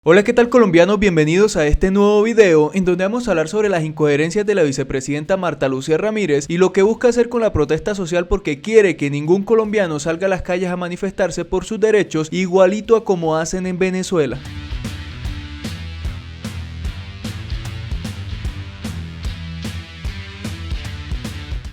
Hola, ¿qué tal colombianos? Bienvenidos a este nuevo video en donde vamos a hablar sobre las incoherencias de la vicepresidenta Marta Lucía Ramírez y lo que busca hacer con la protesta social porque quiere que ningún colombiano salga a las calles a manifestarse por sus derechos igualito a como hacen en Venezuela.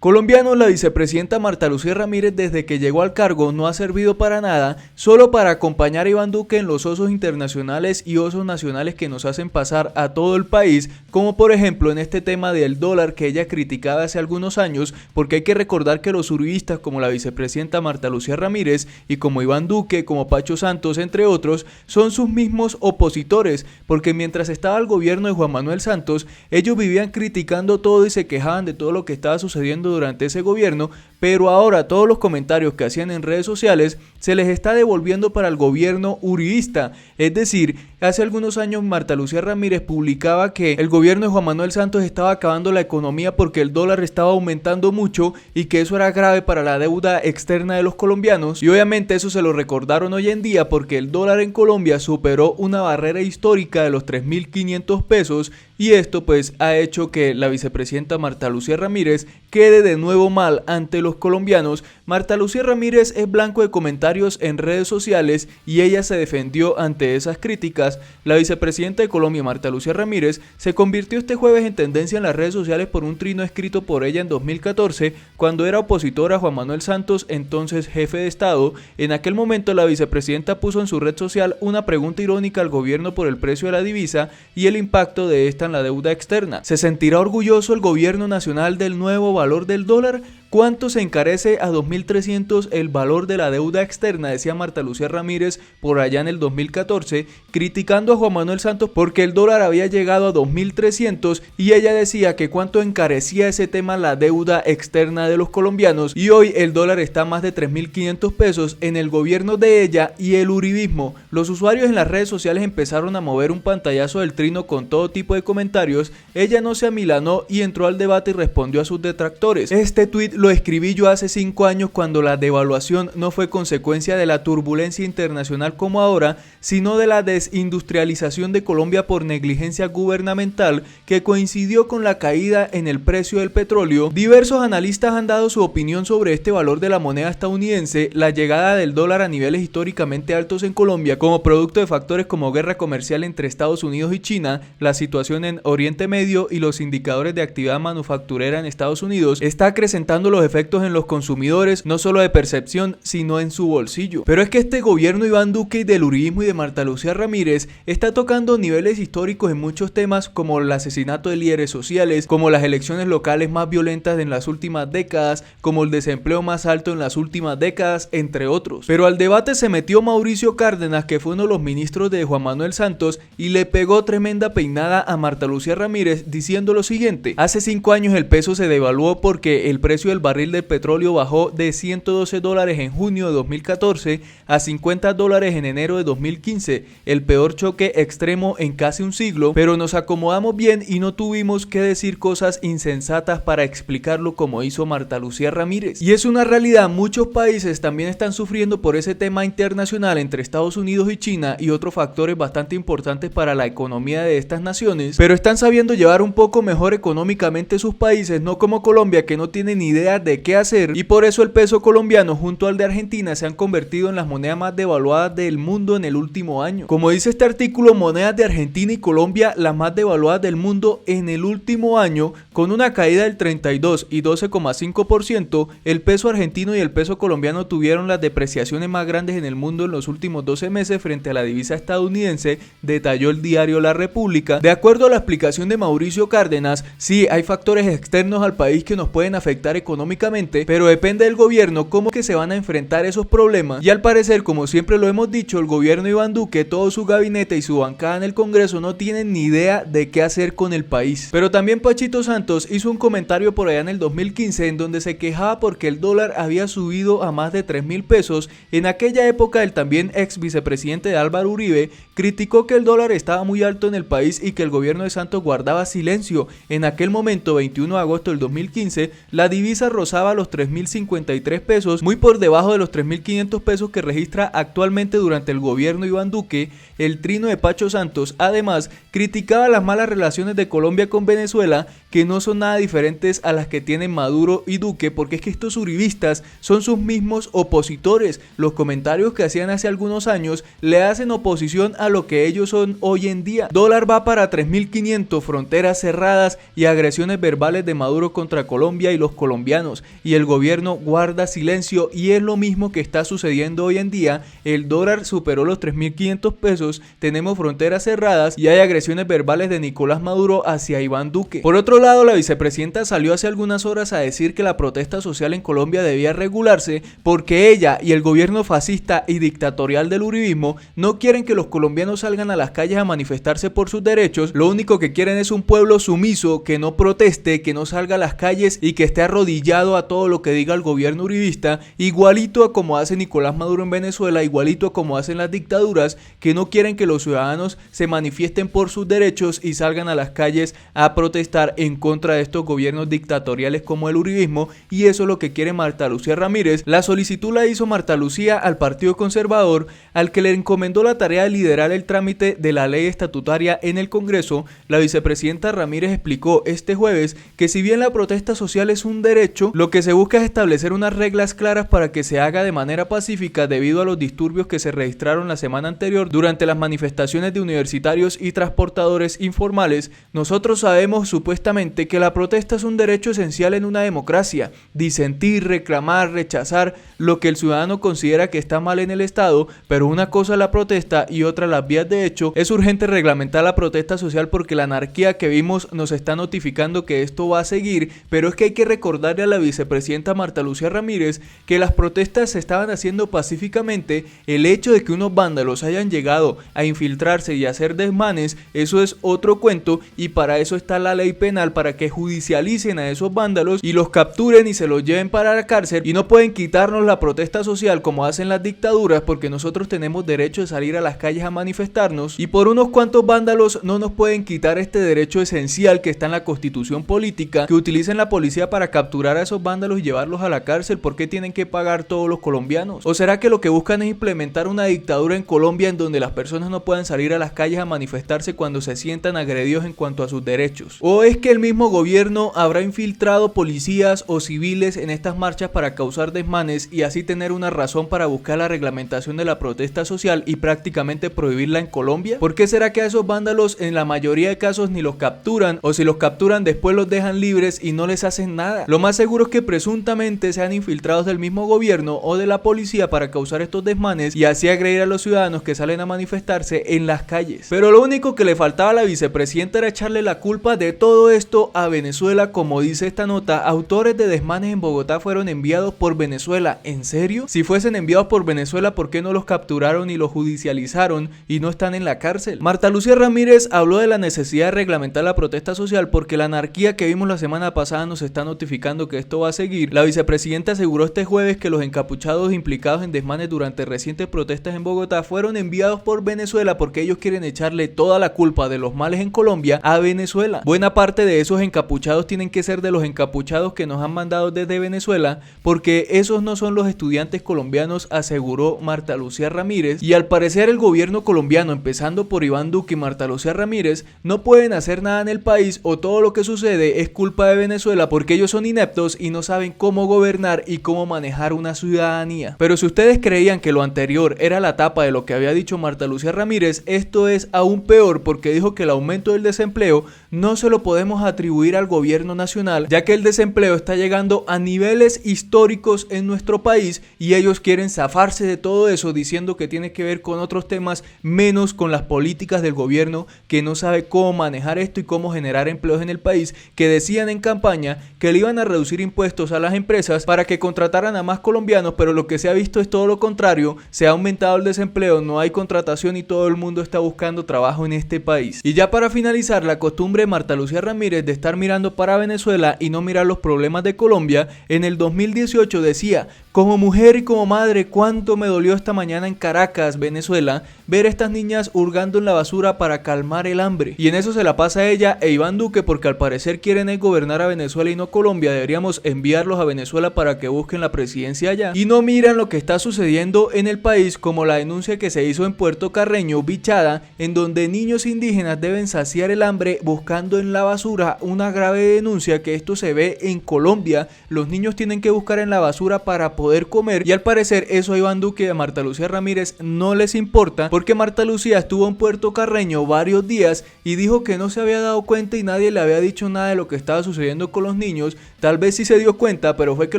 Colombianos, la vicepresidenta Marta Lucía Ramírez desde que llegó al cargo no ha servido para nada, solo para acompañar a Iván Duque en los osos internacionales y osos nacionales que nos hacen pasar a todo el país, como por ejemplo en este tema del dólar que ella criticaba hace algunos años, porque hay que recordar que los uribistas como la vicepresidenta Marta Lucía Ramírez y como Iván Duque, como Pacho Santos, entre otros, son sus mismos opositores, porque mientras estaba el gobierno de Juan Manuel Santos, ellos vivían criticando todo y se quejaban de todo lo que estaba sucediendo durante ese gobierno, pero ahora todos los comentarios que hacían en redes sociales se les está devolviendo para el gobierno uribista. Es decir, hace algunos años Marta Lucía Ramírez publicaba que el gobierno de Juan Manuel Santos estaba acabando la economía porque el dólar estaba aumentando mucho y que eso era grave para la deuda externa de los colombianos, y obviamente eso se lo recordaron hoy en día porque el dólar en Colombia superó una barrera histórica de los 3.500 pesos y esto pues ha hecho que la vicepresidenta Marta Lucía Ramírez quede de nuevo mal ante los colombianos. Marta Lucía Ramírez es blanco de comentarios en redes sociales y ella se defendió ante esas críticas. La vicepresidenta de Colombia, Marta Lucía Ramírez, se convirtió este jueves en tendencia en las redes sociales por un trino escrito por ella en 2014 cuando era opositora a Juan Manuel Santos, entonces jefe de Estado. En aquel momento la vicepresidenta puso en su red social una pregunta irónica al gobierno por el precio de la divisa y el impacto de esta en la deuda externa. ¿Se sentirá orgulloso el gobierno nacional del nuevo valor del dólar? ¿Cuánto se encarece a 2.300 el valor de la deuda externa? Decía Marta Lucía Ramírez por allá en el 2014, criticando a Juan Manuel Santos porque el dólar había llegado a 2.300 y ella decía que cuánto encarecía ese tema la deuda externa de los colombianos, y hoy el dólar está a más de 3.500 pesos en el gobierno de ella y el uribismo. Los usuarios en las redes sociales empezaron a mover un pantallazo del trino con todo tipo de comentarios. Ella no se amilanó y entró al debate y respondió a sus detractores. Este tuit lo escribí yo hace 5 años cuando la devaluación no fue consecuencia de la turbulencia internacional como ahora, sino de la desindustrialización de Colombia por negligencia gubernamental que coincidió con la caída en el precio del petróleo. Diversos analistas han dado su opinión sobre este valor de la moneda estadounidense, la llegada del dólar a niveles históricamente altos en Colombia como producto de factores como guerra comercial entre Estados Unidos y China, la situación en Oriente Medio y los indicadores de actividad manufacturera en Estados Unidos, está acrecentando los efectos en los consumidores, no solo de percepción, sino en su bolsillo. Pero es que este gobierno de Iván Duque y del uribismo y de Marta Lucía Ramírez está tocando niveles históricos en muchos temas como el asesinato de líderes sociales, como las elecciones locales más violentas en las últimas décadas, como el desempleo más alto en las últimas décadas, entre otros. Pero al debate se metió Mauricio Cárdenas, que fue uno de los ministros de Juan Manuel Santos, y le pegó tremenda peinada a Marta Lucía Ramírez diciendo lo siguiente: hace 5 años el peso se devaluó porque el precio del barril del petróleo bajó de $112 en junio de 2014 a $50 en enero de 2015, el peor choque extremo en casi un siglo, pero nos acomodamos bien y no tuvimos que decir cosas insensatas para explicarlo como hizo Marta Lucía Ramírez. Y es una realidad, muchos países también están sufriendo por ese tema internacional entre Estados Unidos y China y otros factores bastante importantes para la economía de estas naciones, pero están sabiendo llevar un poco mejor económicamente sus países, no como Colombia, que no tiene ni idea de qué hacer, y por eso el peso colombiano junto al de Argentina se han convertido en las monedas más devaluadas del mundo en el último año. Como dice este artículo, monedas de Argentina y Colombia las más devaluadas del mundo en el último año, con una caída del 32 y 12,5%, el peso argentino y el peso colombiano tuvieron las depreciaciones más grandes en el mundo en los últimos 12 meses frente a la divisa estadounidense, detalló el diario La República. De acuerdo a la explicación de Mauricio Cárdenas, sí hay factores externos al país que nos pueden afectar económicamente, pero depende del gobierno cómo que se van a enfrentar esos problemas, y al parecer, como siempre lo hemos dicho, el gobierno de Iván Duque, todo su gabinete y su bancada en el Congreso no tienen ni idea de qué hacer con el país. Pero también Pachito Santos hizo un comentario por allá en el 2015 en donde se quejaba porque el dólar había subido a más de 3.000 pesos. En aquella época el también ex vicepresidente de Álvaro Uribe criticó que el dólar estaba muy alto en el país y que el gobierno de Santos guardaba silencio. En aquel momento, 21 de agosto del 2015, la divisa divisa rozaba los 3.053 pesos, muy por debajo de los 3.500 pesos que registra actualmente durante el gobierno Iván Duque. El trino de Pacho Santos además criticaba las malas relaciones de Colombia con Venezuela, que no son nada diferentes a las que tienen Maduro y Duque, porque es que estos uribistas son sus mismos opositores. Los comentarios que hacían hace algunos años le hacen oposición a lo que ellos son hoy en día. Dólar va para 3.500, fronteras cerradas y agresiones verbales de Maduro contra Colombia y los colombianos, y el gobierno guarda silencio, y es lo mismo que está sucediendo hoy en día. El dólar superó los 3.500 pesos, tenemos fronteras cerradas y hay agresiones verbales de Nicolás Maduro hacia Iván Duque. Por otro lado, la vicepresidenta salió hace algunas horas a decir que la protesta social en Colombia debía regularse porque ella y el gobierno fascista y dictatorial del uribismo no quieren que los colombianos salgan a las calles a manifestarse por sus derechos. Lo único que quieren es un pueblo sumiso, que no proteste, que no salga a las calles y que esté arrodillado a todo lo que diga el gobierno uribista, igualito a como hace Nicolás Maduro en Venezuela, igualito a como hacen las dictaduras, que no quieren que los ciudadanos se manifiesten por sus derechos y salgan a las calles a protestar en contra de estos gobiernos dictatoriales como el uribismo, y eso es lo que quiere Marta Lucía Ramírez. La solicitud la hizo Marta Lucía al Partido Conservador, al que le encomendó la tarea de liderar el trámite de la ley estatutaria en el Congreso. La vicepresidenta Ramírez explicó este jueves que si bien la protesta social es un derecho, lo que se busca es establecer unas reglas claras para que se haga de manera pacífica debido a los disturbios que se registraron la semana anterior durante las manifestaciones de universitarios y transportadores informales. Nosotros sabemos supuestamente que la protesta es un derecho esencial en una democracia, disentir, reclamar, rechazar lo que el ciudadano considera que está mal en el Estado, pero una cosa es la protesta y otra las vías de hecho. Es urgente reglamentar la protesta social porque la anarquía que vimos nos está notificando que esto va a seguir, pero es que hay que recordarle a la vicepresidenta Marta Lucía Ramírez que las protestas se estaban haciendo pacíficamente. El hecho de que unos vándalos hayan llegado a infiltrarse y hacer desmanes, eso es otro cuento, y para eso está la ley penal, para que judicialicen a esos vándalos y los capturen y se los lleven para la cárcel. Y no pueden quitarnos la protesta social como hacen las dictaduras, porque nosotros tenemos derecho de salir a las calles a manifestarnos, y por unos cuantos vándalos no nos pueden quitar este derecho esencial que está en la constitución política, que utilicen la policía para capturar a esos vándalos y llevarlos a la cárcel. ¿Por qué tienen que pagar todos los colombianos? ¿O será que lo que buscan es implementar una dictadura en Colombia en donde las personas no puedan salir a las calles a manifestarse cuando se sientan agredidos en cuanto a sus derechos? ¿O es que el mismo gobierno habrá infiltrado policías o civiles en estas marchas para causar desmanes y así tener una razón para buscar la reglamentación de la protesta social y prácticamente prohibirla en Colombia? ¿Por qué será que a esos vándalos en la mayoría de casos ni los capturan, o si los capturan después los dejan libres y no les hacen nada? Lo más seguro es que presuntamente sean infiltrados del mismo gobierno o de la policía para causar estos desmanes y así agredir a los ciudadanos que salen a manifestarse en las calles. Pero lo único que le faltaba a la vicepresidenta era echarle la culpa de todo esto a Venezuela. Como dice esta nota, autores de desmanes en Bogotá fueron enviados por Venezuela. ¿En serio? Si fuesen enviados por Venezuela, ¿por qué no los capturaron y los judicializaron y no están en la cárcel? Marta Lucía Ramírez habló de la necesidad de reglamentar la protesta social porque la anarquía que vimos la semana pasada nos está notificando que esto va a seguir. La vicepresidenta aseguró este jueves que los encapuchados implicados en desmanes durante recientes protestas en Bogotá fueron enviados por Venezuela porque ellos quieren echarle toda la culpa de los males en Colombia a Venezuela. Buena parte de esos encapuchados tienen que ser de los encapuchados que nos han mandado desde Venezuela, porque esos no son los estudiantes colombianos, aseguró Marta Lucía Ramírez. Y al parecer el gobierno colombiano, empezando por Iván Duque y Marta Lucía Ramírez, no pueden hacer nada en el país, o todo lo que sucede es culpa de Venezuela porque ellos son ineptos y no saben cómo gobernar y cómo manejar una ciudadanía. Pero si ustedes creían que lo anterior era la tapa de lo que había dicho Marta Lucía Ramírez, esto es aún peor, porque dijo que el aumento del desempleo no se lo podemos atribuir al gobierno nacional, ya que el desempleo está llegando a niveles históricos en nuestro país y ellos quieren zafarse de todo eso diciendo que tiene que ver con otros temas, menos con las políticas del gobierno, que no sabe cómo manejar esto y cómo generar empleos en el país, que decían en campaña que le iban a reducir impuestos a las empresas para que contrataran a más colombianos, pero lo que se ha visto es todo lo contrario. Se ha aumentado el desempleo, no hay contratación y todo el mundo está buscando trabajo en este país. Y ya para finalizar, la costumbre de Marta Lucía Ramírez de estar mirando para Venezuela y no mirar los problemas de Colombia. En el 2018 decía: como mujer y como madre, cuánto me dolió esta mañana en Caracas, Venezuela, ver a estas niñas hurgando en la basura para calmar el hambre. Y en eso se la pasa ella e Iván Duque, porque al parecer quieren gobernar a Venezuela y no Colombia. Debería deberíamos enviarlos a Venezuela para que busquen la presidencia allá, y no miran lo que está sucediendo en el país, como la denuncia que se hizo en Puerto Carreño, Bichada, en donde niños indígenas deben saciar el hambre buscando en la basura. Una grave denuncia que esto se ve en Colombia. Los niños tienen que buscar en la basura para poder comer, y al parecer eso a Iván Duque y a Marta Lucía Ramírez no les importa, porque Marta Lucía estuvo en Puerto Carreño varios días y dijo que no se había dado cuenta y nadie le había dicho nada de lo que estaba sucediendo con los niños. Tal vez sí se dio cuenta, pero fue que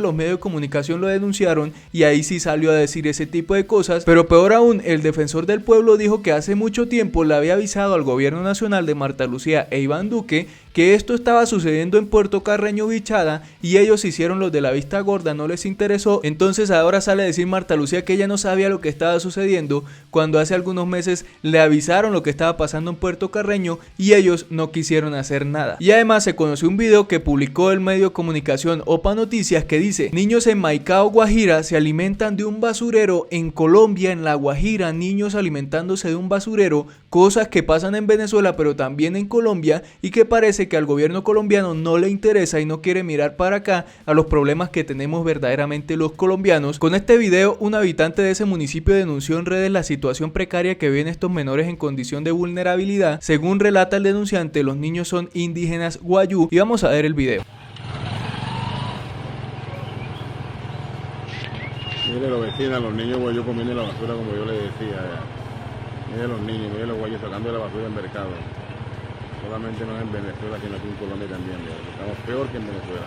los medios de comunicación lo denunciaron y ahí sí salió a decir ese tipo de cosas. Pero peor aún, el defensor del pueblo dijo que hace mucho tiempo le había avisado al gobierno nacional de Marta Lucía e Iván Duque que esto estaba sucediendo en Puerto Carreño, Bichada, y ellos hicieron los de la vista gorda, no les interesó. Entonces ahora sale a decir Marta Lucía que ella no sabía lo que estaba sucediendo, cuando hace algunos meses le avisaron lo que estaba pasando en Puerto Carreño y ellos no quisieron hacer nada. Y además se conoció un video que publicó el medio de comunicación OPA Noticias que dice: niños en Maicao, Guajira, se alimentan de un basurero. En Colombia, en La Guajira, niños alimentándose de un basurero, cosas que pasan en Venezuela pero también en Colombia, y que parece que al gobierno colombiano no le interesa y no quiere mirar para acá a los problemas que tenemos verdaderamente los colombianos. Con este video, un habitante de ese municipio denunció en redes la situación precaria que viven estos menores en condición de vulnerabilidad. Según relata el denunciante, los niños son indígenas guayú, y vamos a ver el video. Mire los vecinos, los niños guayú comiendo la basura, como yo les decía. Mire los niños, mire los guayú sacando la basura en mercado. Solamente no en Venezuela, sino aquí en Colombia también. Estamos peor que en Venezuela.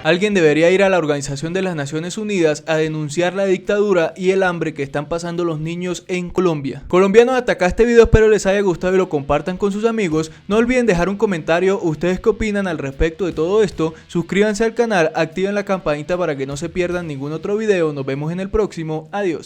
Alguien debería ir a la Organización de las Naciones Unidas a denunciar la dictadura y el hambre que están pasando los niños en Colombia. Colombianos, hasta acá este video, espero les haya gustado y lo compartan con sus amigos. No olviden dejar un comentario, ustedes qué opinan al respecto de todo esto. Suscríbanse al canal, activen la campanita para que no se pierdan ningún otro video. Nos vemos en el próximo, adiós.